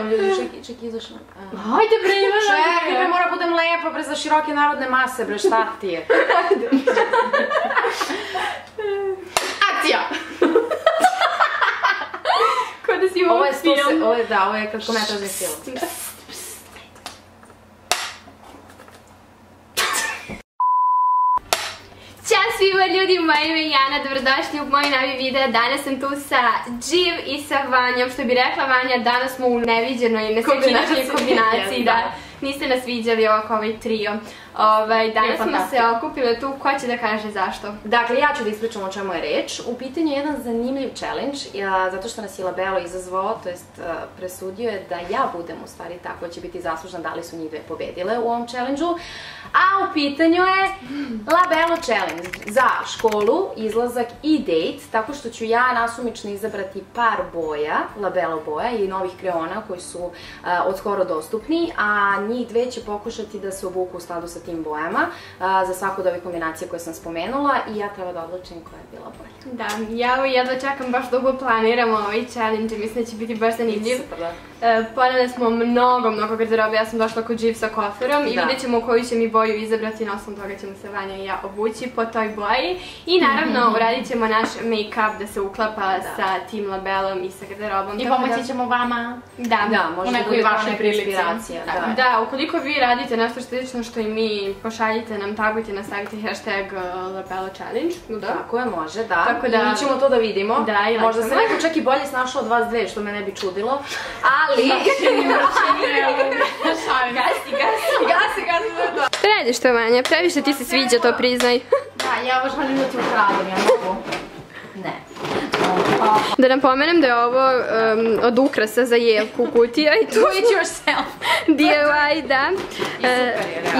vam ljudi, ček izašla. Hajde bre, ima Čekaj, bre, mora budem lepa, bre, za široke narodne mase, bre, šta ti je? Akcija! Ko da si imao film. Ovo je kratkometražni film. Ćao svima ljudi, moje ime je Jana, dobrodošli u moj novi video. Danas sam tu sa Dživ i sa Vanjom, što bi rekla Vanja, danas smo u neviđenoj i nesrećničnoj kombinaciji, da. Niste nas viđali ovako ovaj trio. Danas smo se okupile tu, ko će da kaže zašto? Dakle, ja ću da ispričam o čemu je reč. U pitanju je jedan zanimljiv challenge, zato što nas je Labelo izazvao, to jest presudio je da ja budem u stvari ta koja će biti zaslužna da li su njih dve pobedile u ovom challenge-u. A u pitanju je Labelo challenge za školu, izlazak i dejt, tako što ću ja nasumično izabrati par boja, Labelo boja i novih kreona koji su od skoro dostupni, a njih dve će pokušati da se obuku u skladu sa tim bojama za svaku od ovih kombinacija koje sam spomenula i ja treba da odlučim koja je bila bolja. Da, ja jedva čekam, baš dugo planiramo ovaj challenge i mislim da će biti baš zanimljiv. Ponavljali smo mnogo garderobe, ja sam došla kod Dživ sa koferom i vidjet ćemo koju će mi boju izabrati, na osnovu toga ćemo se Vanja i ja obući po toj boji i naravno uradit ćemo naš make-up da se uklapa sa tim Labelom i sa garderobom. I pomoći ćemo vama u nekoj vašoj inspiracija. Da, ukoliko vi radite nešto slično što i mi, pošaljite nam, tagujte nas, stavite hashtag Labelo challenge. Tako je, može, da. I mi ćemo to da vidimo. Možda se neko čak i bolje snašao od vas dve, što me ne bi čudilo. Ali... Gasi. Šta radiš to, Vanja? Previše ti se sviđa, to priznaj. Da, ja baš volim da ti ukradem, ja mogu. Ne. Da nam pomenem da je ovo od ukrasa za Jelku kutija i tu... Do it yourself. DIY, da.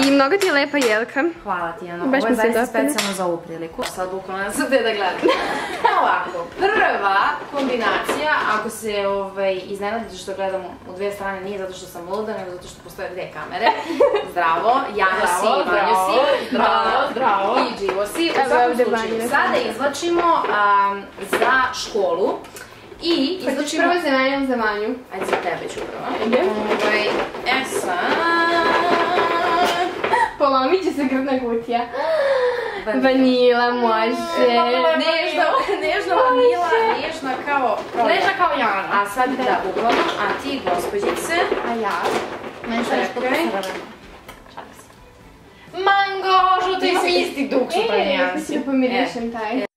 I mnogo ti je lepa Jelka. Hvala ti, Jano. Ovo je zaista specijalno za ovu priliku. Sad bukvalno ne znam gde da gledam. Ovako, prva kombinacija, ako se iznenadite što gledam u dve strane, nije zato što sam luda, nego zato što postoje dve kamere. Zdravo, Jano si, Vanjo si. Zdravo. I Dživo si. U svakom slučaju, sada izvlačimo za školu i izvlačimo... Prvo za Vanju, za Vanju. Ajde, za tebe ću prvo. Sad... Polomit će se grdna kutija. Vanila može. Nežna vanila, nežna kao... Nežna kao Jana. A sad da, bukvalno, a ti gospođice, a ja? Čekaj. Mango, žuti svi isti duk su premijansi. Da pomirišem taj.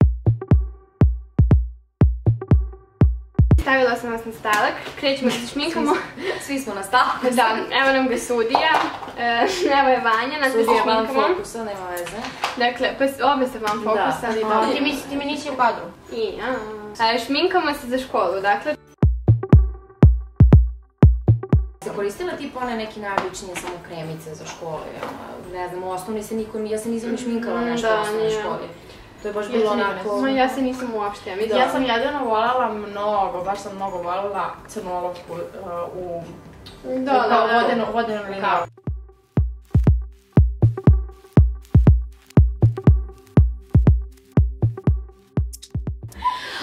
Stavila sam vas na stalak, krećemo da se šminkamo. Svi smo na stalku. Da, evo nam ga sudija, evo je Vanja, nas da se šminkamo. Sudija van fokusa, nema veze. Dakle, pa obe se van fokusa, ali dobro. Ti mi nisi u kadru. Šminkamo se za školu, dakle. Se koristila ti one neki najobičnije samo kremice za školu, ne znam, u osnovni se niko, ja se nisam ni šminkala nešto u osnovnoj školi. To je baš bilo onako... Ja se nisam uopšte, ja sam jedino voljela mnogo, baš sam mnogo voljela crnolovku u vodenu liniju.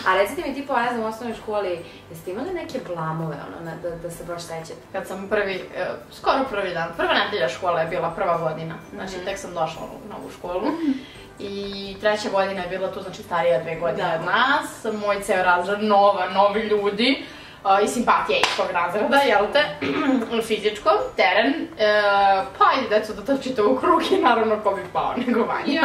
A recite mi, tipa, ja znam u osnovnoj školi, jeste imali neke blamove, da se baš sećate? Kad sam skoro prvi dan, prva nedelja škola je bila prva godina, znači tek sam došla u novu školu. I treća godina je bila tu, znači starija 2 godine od nas, moj ceo razred, novi ljudi i simpatija iz tog razreda, jel te, fizičko, teren, pa i deco da trčite u krug i naravno ko bi pao nego Vanja.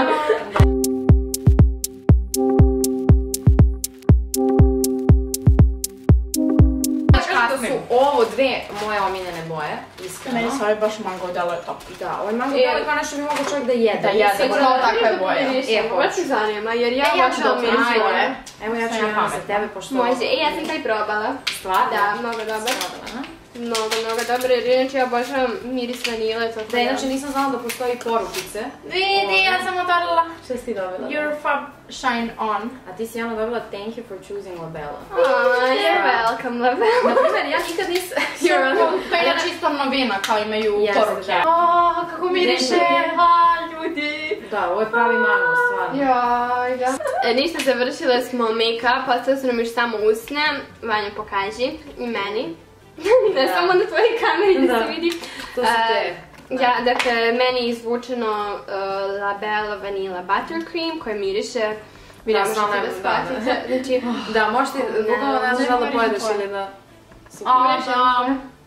Što su ovo dve moje omiljene boje, iskreno. Meni se ovaj baš mango delo je top. Da, ovaj mango delo je kao nešto bi mogo čovjek da jede. Da jede, sigurno takve boje. Baš mi zanima, jer ja baš da umiriš boje. Evo ja ću jedan za tebe, pošto... Može, ja sam taj probala. Stvarno? Da, mnogo dobar. Mnogo dobar, jer inače ja obožavam miris vanile. Da, inače nisam znala da postoji porukice. Vidi, ja sam otvorila. Šta si ti dobila? Your Fab Shine On. A ti si Jana dobila Thank you for choosing Labelo. You're welcome, Labelo. Naprimer, ja nikad nisam... To je čisto novina, kao imaju poruke. Kako miriše, ljudi. Da, ovo je pravi mango, stvarno. Jaj, da. Ništa, završile smo make-up, ostale su nam još samo usne. Vanja, pokaži. I meni. Ne samo na tvojoj kameri da se vidi. To su te. Ja, dakle, meni je izvučeno Labella Vanilla Buttercream koje miriše. Vidimo što da shvatite. Da, možete, bukvalno ne znaš da pojedeš ili da...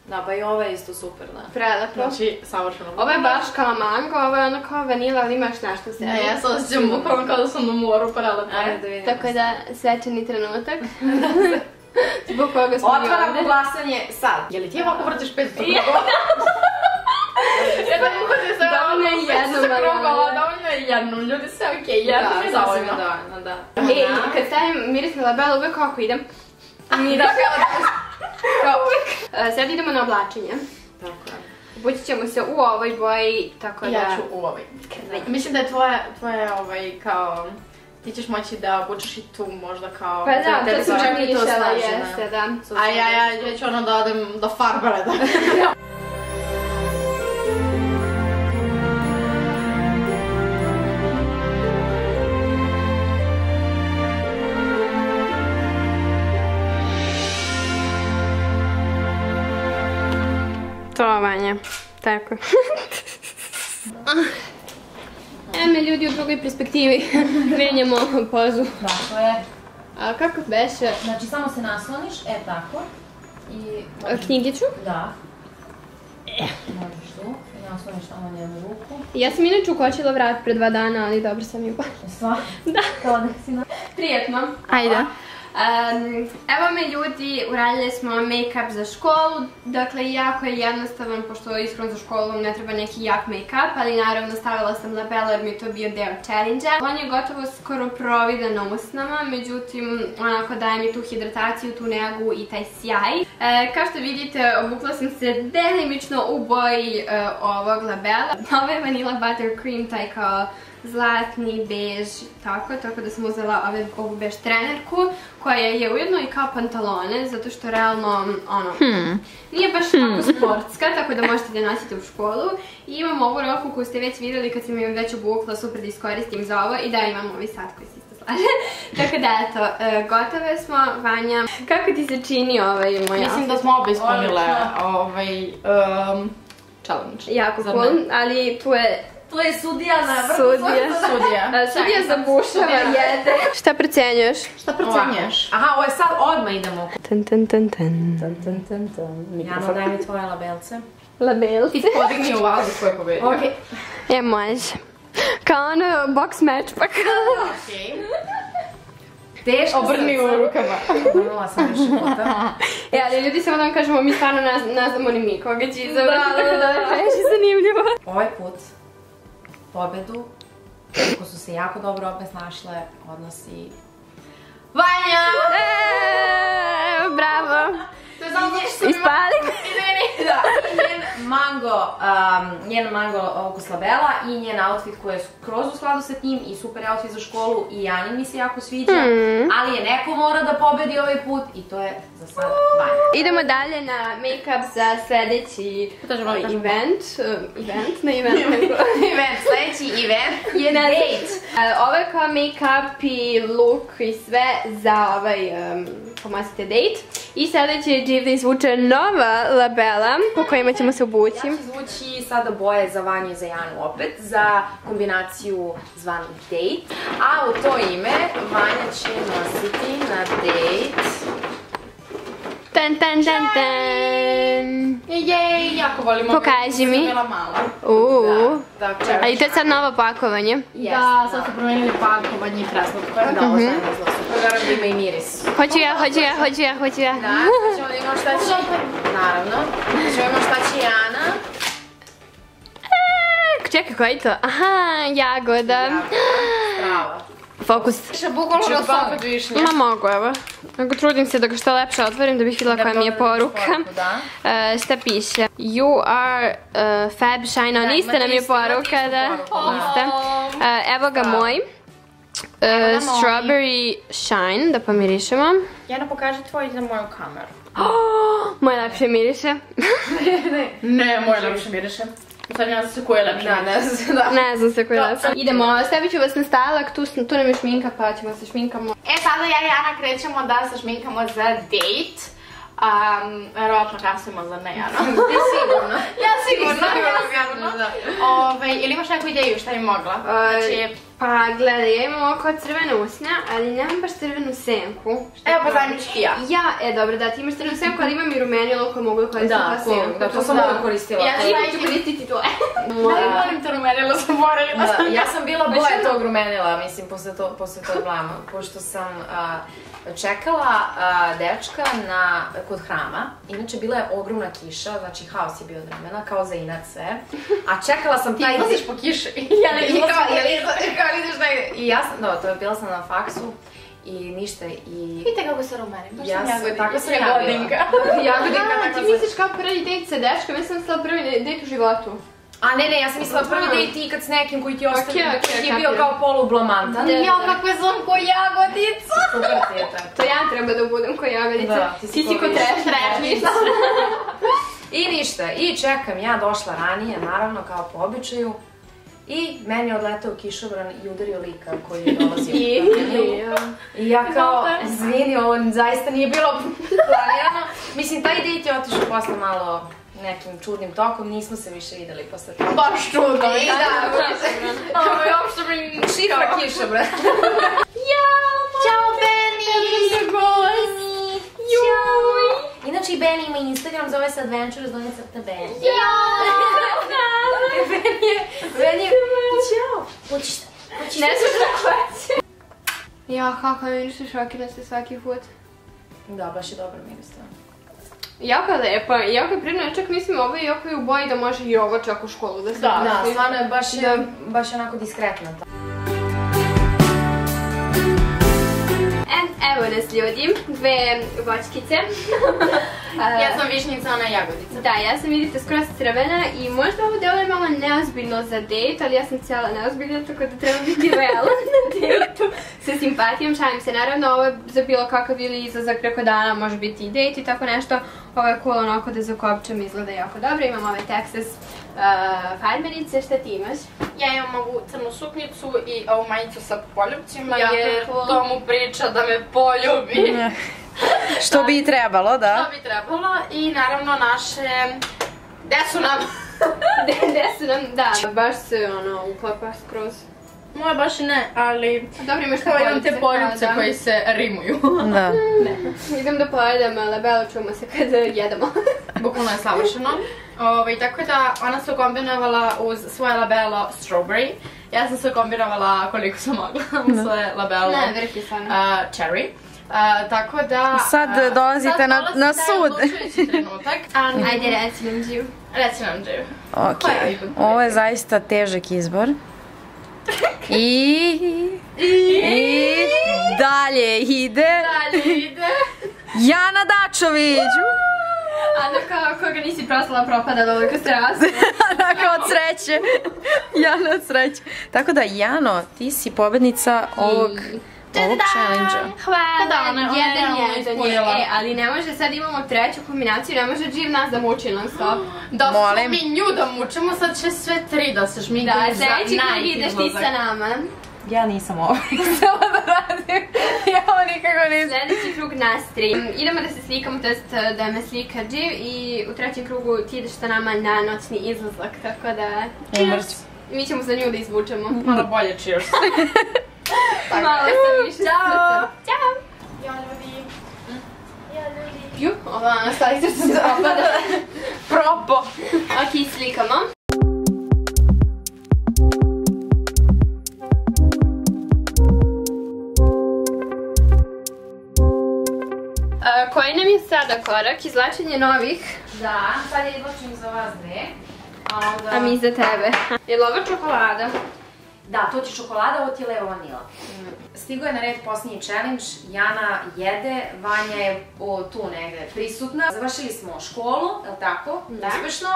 Da, pa i ovo je isto super, da. Prelepo. Znači, savršeno. Ovo je baš kao mango, ovo je ono kao vanila, ali imaš nešto u sebi. Ne, ja se osjećam bukvalno kao da sam na moru, prelepo. Ajde da vidimo. Tako da, svečani trenutak. Zbog koga smo mi ovdje. Otvaramo glasanje sad. Je li ti ovako vrtiš 500 krugova? Dovoljno je jednom. Dovoljno je jednom, ljudi sve okej, jednom je dovoljno. Da. Ej, kad stavim miris na Labella, uvek kako idem. Sad idemo na oblačenje. Tako je. Obući ćemo se u ovoj boji, tako da... Ja ću u ovoj. Mislim da je tvoje kao... Ti ćeš moći da obučeš i tu možda kao... Pa da, to sam čak mišljala, jeste, da. A ja ću ono da odem do farbara da... To Vanja, tako. Eme ljudi u drugoj perspektivi, krenjemo pozu. Tako je. A kako beše? Znači samo se nasloniš, tako. Knjigiću? Da. Možeš tu i nasloniš tamo njenu ruku. Ja sam inače ukočila vrat pre 2 dana, ali dobro sam ju pa. Sva? Da. Kao da si na... Prijetno. Ajde. Evo me ljudi, uradili smo make-up za školu, dakle jako je jednostavan pošto iskreno za školu ne treba neki jak make-up, ali naravno stavila sam Labella jer mi je to bio deo challenge-a. On je gotovo skoro providan na usnama, međutim onako daje mi tu hidrataciju, tu negu i taj sjaj. Kao što vidite, obukla sam se delimično u boji ovog Labella. Ovo je Vanilla Buttercream, taj kao zlatni, bež, tako da sam uzela ovu bež trenerku koja je ujedno i kao pantalone, zato što realno, ono, nije baš tako sportska, tako da možete da nosite u školu. I imam ovu roku koju ste već vidjeli kad sam je već obukla, super da iskoristim za ovo i da imam ovaj sat koji se isto slaže. Tako da eto, gotove smo, Vanja. Kako ti se čini ovaj moj outfit? Mislim da smo oba ispunile challenge. Jako cool, ali tu je... To je sudija na vrhu. Sudija zabušava, jede. Šta procenjuješ? Šta procenjuješ? Aha, ovo je sad odmah idemo. Jano, daj mi tvoje labelce. Labelce? I podigni u vazu ko je pobedio. Je, može. Kao ono box match pa kao. Teško srca. Obrni u rukama. Obrnula sam više puta. Ali ljudi samo da vam kažemo, mi stvarno ne znamo ni mi koga će izabrati, tako da je previše zanimljivo. Ovaj put pobedu, kako su se jako dobro obe snašle, odnosi Vanja! Bravo! Ispali? Njen mango okus Labella i njen outfit koji je skroz u skladu sa tim i super outfit za školu i Janin mi se jako sviđa, ali je neko mora da pobedi ovaj put i to je za sad Vanja. Idemo dalje na make-up za sledeći event. Sledeći event je date. Ovo je kao make-up i look i sve za ovaj pomasite date. I sada će Jiv da izvuče nova Labella po kojima ćemo se obući. Ja ću izvući sada boje za Vanju i za Janu opet, za kombinaciju zvanu date. A u to ime Vanja će nositi na date... Jej, jako volim pokaži mi. Ali to je sad novo pakovanje. Da, sad su promenili pakovanje i kresno. Da, ovo sam izla super. Naravno da ima i miris. Hoću ja. Da, ćemo da imamo šta će... Naravno. Ćemo imamo šta će Jana. Čekaj, koji je to? Aha, jagoda. Strava. Fokus. Više bukvalno da sam opet višnja. Ma mogu, evo. Trudim se da ga što lepše otvorim da bih vidjela koja mi je poruka. Šta piše? You are fab shine on. Ista nam je poruka, da. Evo ga moj. Strawberry shine, da pomirišemo. Jana, pokaži tvoj za moju kameru. Moj lepše miriše. Ne, moj lepše miriše. Sad ne znam se koje je lepše. Ne znam se koje je lepše. Idemo, stavit ću vas na stalak, tu nam je šminka pa ćemo se šminkamo. Sada ja i Jana krećemo da se šminkamo za date. Verovatno kasnimo za ne, ano. Ti sigurno. Ja sigurno. Ili imaš neku ideju šta bi mogla? Pa gledaj, ja imam ovo kao crvene usne, ali nemam baš crvenu senku. Evo pa zajmi ću ti ja. Dobro, da, ti imaš crvenu senku, ali imam i rumenilo koje mogu da koristim kao senku. Da, to sam uvijek koristila. Ja ću koristiti tvoje. Molim te rumenilo, zaboravila sam. Ja sam bila boja tog rumenila, mislim, posle tog blama, pošto sam čekala dečka kod hrama. Inače, bila je ogromna kiša, znači haos je bio od vremena, kao za inat sve. A čekala sam taj... Ti izlaziš po kiši. I ja sam, da, bila sam na faksu i ništa i... Vidite kako se rumenim, baš sam jagodinka. Tako sam jagodinka. Ti misliš kao prvi dejt sa dečkom, ja sam mislila prvi dejt u životu. A ne, ja sam mislila prvi dejt ikad s nekim koji ti ostavio, ti je bio kao polublamantan. Ja, kako sam ko jagodica! Super ti je tako. To ja treba da budem ko jagodica. Ti si ko trešnica. I ništa, i čekam, ja došla ranije, naravno, kao po običaju. I meni je odletao kišobran i udario lika koji je dolazio u kamionu. I ja kao, izvini, ovo zaista nije bilo planirano. Mislim, taj dejt je otišao posle malo nekim čudnim tokom, nismo se više videli posle toga. Baš čudno, i da, ovo je uopšte mi šifra kišobran. Ćao, Benny! Inače i Benny ima Instagram, zove se Adventures, _ Benny. Benny je... Ćao! Hoćeš ne znam da hoće. Ja, kako mi ništa šokira se svaki put. Da, baš je dobro ministra. Jako je lepo, jako je prirodno, čak mislim ovo je jako u boji da može i ovo čak u školu da se... Da, stvarno je baš onako diskretno. Evo nas ljudi, dve voćkice. Ja sam višnjica, ona je jagodica. Da, ja sam vidite skroz crvena i možda ovo delo je malo neozbiljno za dejt, ali ja sam cijela neozbiljna, tako da treba biti realna na dejtu. Sa simpatijom, šalim se, naravno ovo je za bilo kakav ili izlazak preko dana, može biti i dejt i tako nešto. Ovo je cool onako da zakopčam, izgleda jako dobro, imam ove Texas farmerice, šta ti imaš? Ja imam ovu crnu suknjicu i ovu majicu sa poljubcima jer Tomu priča da me poljubi. Što bi i trebalo, da? Što bi trebalo i naravno naše... Gde su nam? Gde su nam, da. Baš se uklapa skroz. Moje baš i ne, ali... Dobro, imaš kao imam te poljubce koji se rimuju. Da. Idem da pojedem labelo, čujemo se kad jedemo. Bukvalno je savršeno. Tako da ona se ukombinovala uz svoje labelo strawberry. Ja sam se ukombinovala koliko sam mogla uz svoje labelo cherry. Tako da... Sad dolazite na sud. Odlučujući trenutak. Ajde, reci nam Điv. Reci nam Điv. Ok, ovo je zaista težak izbor. I dalje ide Jana Dačović. Ano kao koga nisi proslala propada dole kroz terasu. Onako od sreće. Jana od sreće. Tako da Jano, ti si pobednica ovog challenge-a. Hvala, jedan je. Ali ne može, sad imamo treću kombinaciju, ne može Điv nas da muči non stop. Da smo mi nju da mučimo, sad će sve tri da se šminkaju za najti izlazak. Da, sljedeći ideš ti sa nama. Ja nisam ovo htjela da radim. Ja ovo nikako nisam. Sljedeći krug nas tri. Idemo da se slikamo, to jest da me slika Điv i u trećem krugu ti ideš sa nama na noćni izlazak, tako da... Cheers! Mi ćemo za nju da izvučemo. Malo bolje cheers. Malo sam više srca. Ćao! Ja ljudi. Ju, ova nastavi srca se propada. Propo! Ok, slikamo. Koji nam je sada korak? Izvlačenje novih. Da, sad je izvlačim za vas dve. A mi za tebe. Je li ovo čokolada? Da, to ti čokolada, ovo ti je leva vanila. Stigo je na red posljednji challenge, Jana jede, Vanja je tu negde prisutna. Završili smo školu, je li tako? Uspešno.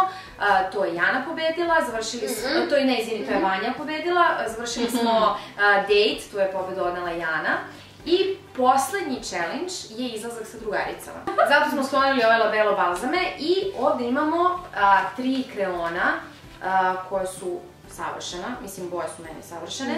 To je Jana pobedila, završili smo, to je Vanja pobedila, završili smo date, tu je pobedu odnela Jana. I poslednji challenge je izlazak sa drugaricama. Zato smo sklonili ove labelo balzame i ovde imamo 3 kreona koje su savršena, mislim boje su meni savršene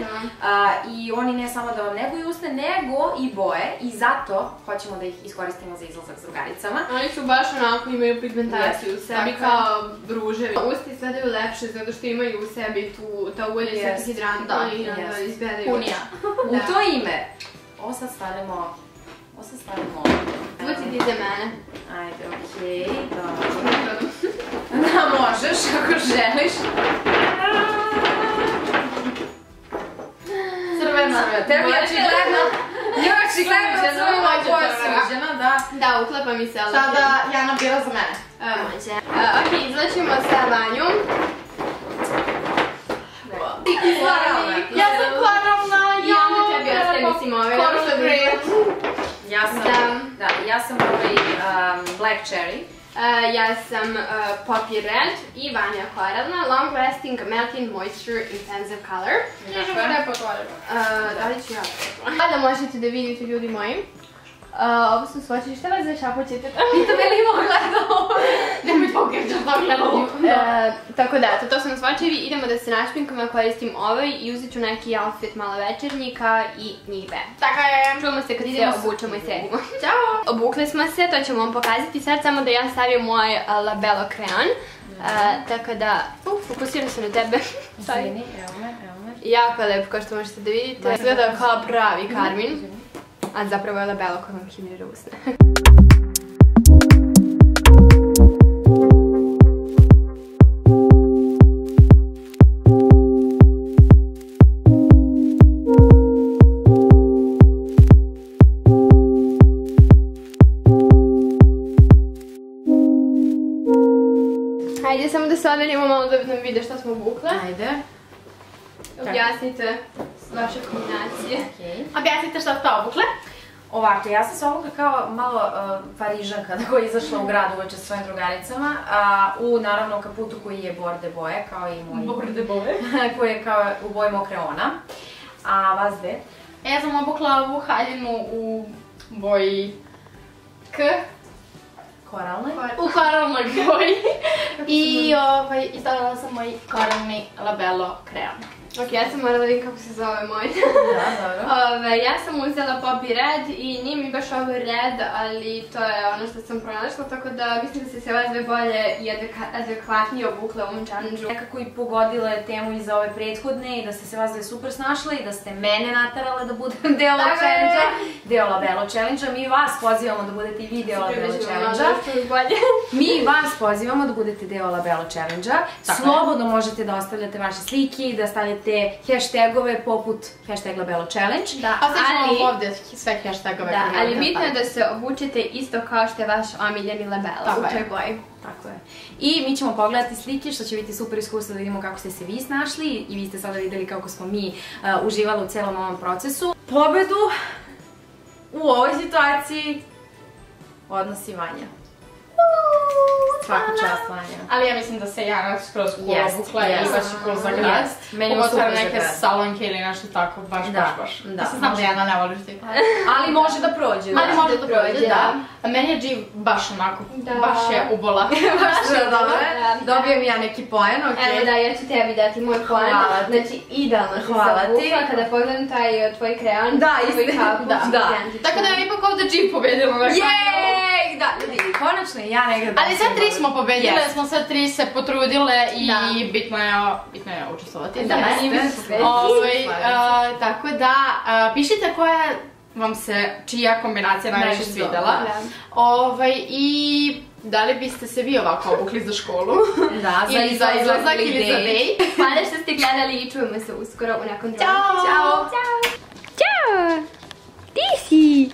i oni ne samo da vam neguju usne, nego i boje i zato hoćemo da ih iskoristimo za izlazak s drugaricama. Oni su baš onako imaju pigmentaciju u sebi kao ruževi. Usta izgledaju lepše zato što imaju u sebi ta ulje sa hidrantno i onda izgledaju punija. U to ime, ovo sad stavimo Uci ti za mene. Ajde, okej, dobro. Da, možeš, ako želiš. Crvena. Tebi je očigledno crvena koja je suđena, da. Da, uklepa mi se, ali... Sada Jana bira za mene. Može. Ok, izlačimo sa Vanjom. Ja sam Klaralna, I onda tebi ostaje, mislim, ove. Ja sam Black Cherry. Ja sam Poppy Red i Vanja Koralna, Long Lasting Melting Moisture Intensive Color. Da li ću ja to? Da možete da vidite, ljudi moji. Ovo su svoći, šta vas zašapućete? Pita me li ima gledao? Nemoj pokažem da gledao. Tako da, to su nam svočevi, idemo da se našpinkamo, koristim ovaj i uzet ću neki outfit malo večernjika i njih dve. Tako je. Čujemo se kad se obučemo i sredimo. Ćao! Obukli smo se, to ćemo vam pokazati sad, samo da ja stavim moj Labello kreon. Tako da, fokusira se na tebe. Izvini, evo me. Jako lep, kao što možete da vidite. Izgleda kao pravi karmin. A zapravo je Labello koji vam himnira usne. Hajde samo da se odvedimo malo da nam vide šta smo obukle. Ajde. Objasnite vaše kombinacije. Objasnite šta ste obukle. Ovako, ja sam se obukla kao malo Parižanka koja je izašla u grad uveče sa svojim drugaricama u naravno kaputu koji je borde boje, kao i moj. Borde boje. Koji je kao u boji mokreona. A vas dve? Ja sam obukla ovu haljinu u boji Koralne. U koralnoj boji. I stavila sam moj koralni Labello kreon. Ok, ja sam morala da vidim kako se zove moj. Da, dobro. Ja sam uzela Poppy Red i nije mi baš ovo red, ali to je ono što sam pronašla, tako da mislim da ste se vas dve bolje i adekvatnije obukle u ovom challenge-u. Nekako i pogodile temu i za ove prethodne i da ste se vas dve super snašle i da ste mene naterale da budem deo ovog challenge-a, deo Labello challenge-a. Mi vas pozivamo da budete i vi deo Labello challenge-a. Mi vas pozivamo da budete deo Labello challenge-a. Slobodno možete da ostavljate vaše slike i da stavljate hashtagove poput hashtag Labello challenge. Ostavljamo ovdje sve hashtagove. Da, ali bitno je da se obučete isto kao što je vaš omiljeni Labello u toj boji. Tako je. I mi ćemo pogledati slike što će biti super iskustvo da vidimo kako ste se vi snašli i vi ste sada videli kako smo mi uživali u celom ovom procesu. Pobedu u ovoj situaciji odnosi Vanja. Svaka čast, Vanja. Ali ja mislim da se Jana skroz cool obukla i baš je cool za grad. Pogotovo neke salonke ili nešto tako, baš. Ja sam znam da Jana ne voli što je klad. Ali može da prođe. Ali može da prođe, da. Meni je Dživ baš onako, baš je ubola. Baš je dobro. Dobijem ja neki poen, okej. Evo da, ja ću tebi dati moj poen. Znači, idealno si se obukla kada pogledam taj tvoj kreon. Da, istina. Tako da je ipak ovdje Dživ pobedila. Jej! Da, ljudi, konačno i ja negdje. Ali sve tri smo pobedile, smo sve tri se potrudile i bitno je učestvovati. Da, tako da, pišite koja vam se, čija kombinacija najviše svidela. I da li biste se vi ovako obukli za školu? Da, ili za izlazak ili za dej. Hvala što ste gledali i čujemo se uskoro u nekom drugom. Ćao! Ćao! Ćao! Ti si!